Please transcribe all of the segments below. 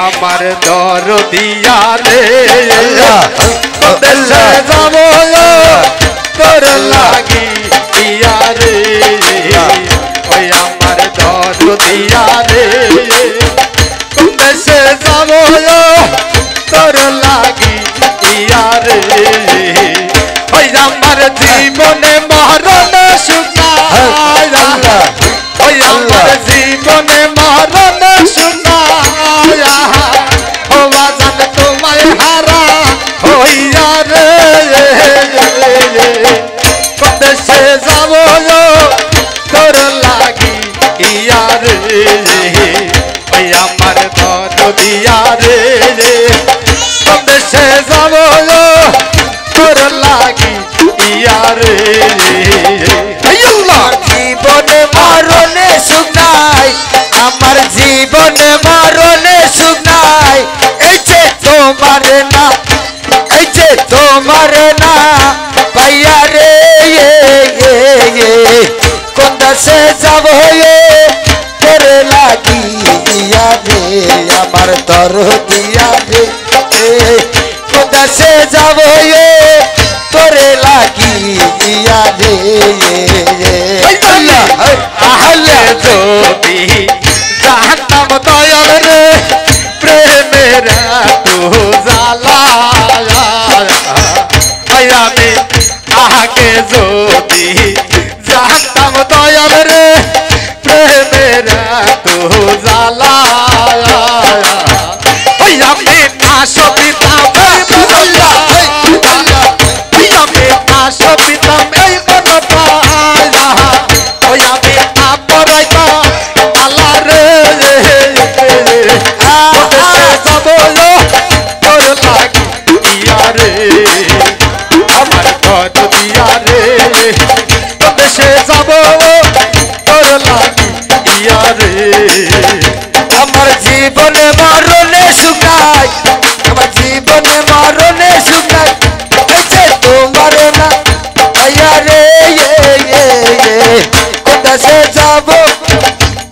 আমার দরদিয়া রে দেশে যাব তোর লাগি ইয়া রে ওই আমার দরদিয়া রে দেশে যাব তোর লাগি ইয়া রে ওই আমার জীবনে মরণ সুখায় ওই আমার জীবনে মরণ সুখায় ও বাজান তোমায় হারা হইয়া রে দেশে যাব তোর লাগি ইয়া রে ওই আমার দরদিয়া রে দেশে যাব তোর লাগি ইয়া রে জীবনে মরণে সুখ নাই আমার জীবনে মরণে সুখ নাই এই যে তোমার না এই যে তোমার না পাইয়া রে কোন দেশে যাব তোর লাগি ইয়া রে আমার দরদিয়া রে কোন দেশে যাব তোর লাগি ইয়া রে আহলে যদি জানতাম দয়াল রে প্রেমের তু জ্বালা আমি আগে যদি জানতাম দয়াল রে প্রেমের তু জ্বালা আমি না সবিতাম আমি না সবিতাম এই মন পায়া ওই আমি আপরাইতা আল্লাহ রে যাব তোর লাগি ইয়া রে আমার ঘর দিয়া রে দেশে যাব তোর লাগি ইয়া রে আমার জীবনে মরণে শুকাই আমার জীবনে মরণে শুকাই এই যে তোমার না আয়া রে কোন দেশে যাব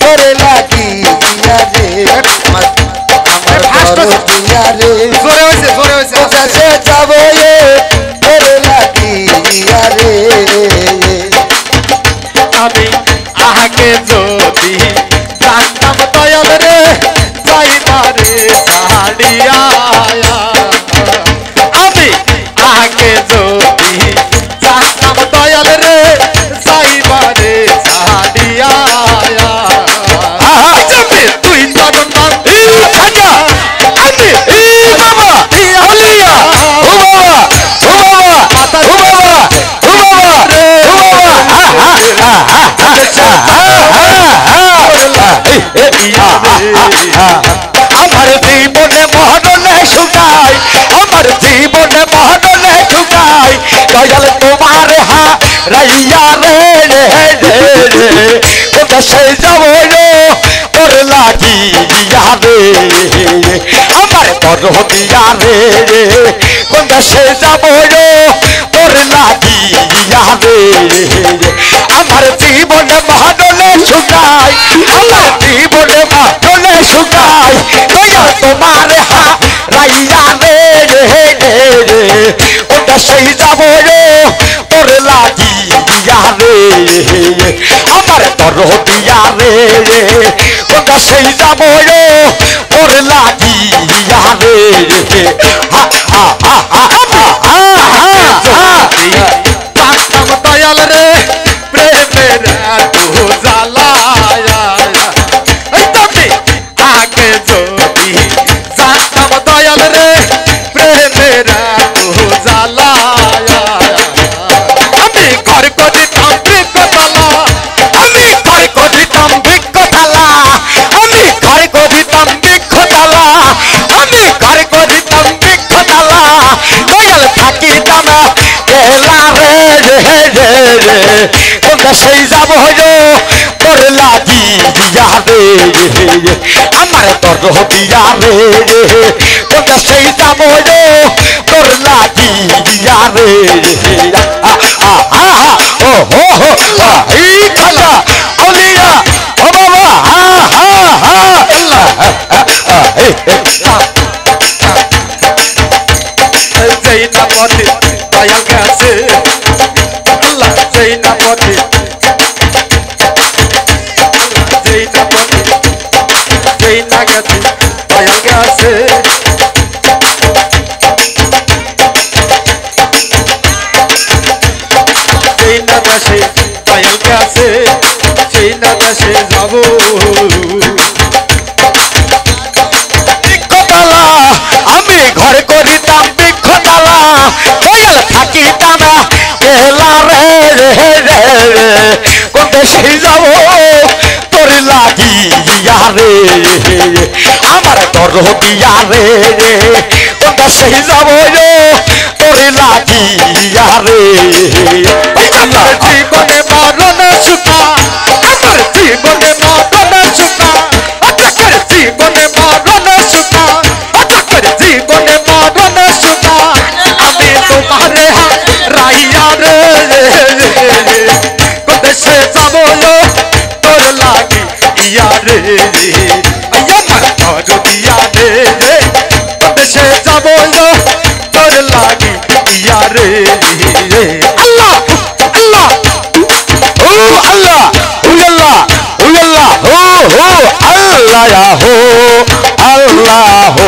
তোর লাগি ইয়া রে আমার দরদিয়া রে জোরে হইছে কোন দেশে যাব তোর লাগি ইয়া রে আমি আগে যদি জানতাম দয়াল রে যাইবারে ছাড়িয়া আমি আগে যদি জানতাম দয়াল রে যাইবারে ছাড়িয়া তুই চরণ আমি বাবা হলিয়া ও বাবা ও বাবা ও বাবা ও আমার জীবনে মরণে শুকাই আমার জীবনে মরণে শুকাই দয়াল তোমার রাইয়া রে কোথা সেই যাব তোর লাগি ইয়া রে আমার দরদিয়া রে কোথা সেই যাব তোর লাগি ইয়া রে আমার জীবনে মরণে শুকাই আমার জীবনে মরণে শুকাই দয়াল তোমার রাইয়া রে ওটা সেই যাব তোর লাগি ইয়া রে আমার দরদিয়া রে ওটা সেই যাব তোর লাগি ইয়া রে জানতাম দয়াল রে প্রেমের তু জ্বালা তুমি আগে যদি জানতাম দয়াল রে প্রেমের তু জ্বালা আমি ঘর করিতাম বৃক্ষতলা আমি ঘর করিতাম বৃক্ষতলা আমি ঘর করিতাম বৃক্ষতলা আমি ঘর করিতাম বৃক্ষতলা দয়াল থাকিতাম কেলা রে কোনটা সেই যাব তোর লাগি ইয়া রে আমার দরদিয়া রে কোনটা সেই যাব তোর লাগি ইয়া রে ও হো হো এই খাজা আউলিয়া ও বাবা যেই না পথে দয়াল গেছে আল্লাহ যেই না পথে যেই না পথে যেই না গেছে দয়াল গেছে যেই না দেশে দয়াল গেছে সেই না দেশে যাবো বৃক্ষতলা আমি ঘর করিতাম বৃক্ষতলা দয়াল থাকিতাম এলা রে কোন দেশে যাব তোর লাগিয়া রে আমার তোর দিয়া রে কোন দেশে যাব তোর লাগিয়া রে আমার জীবনে মরণ সুখা আমার জীবনে মরণ সুখা আমার জীবনে মরণ সুখা আমার জীবনে মরণ সুখা আমি তোমারে রাইয়া রে কোদেশে যাব তোর লাগি ইয়া রে আমার তোর দিয়া রে কোদেশে যাব তোর লাগি ইয়া রে আল্লাহ আল্লাহ ও আল্লাহ ও আল্লাহ ও আল্লাহ ও আল্লাহ হো আল্লাহ হো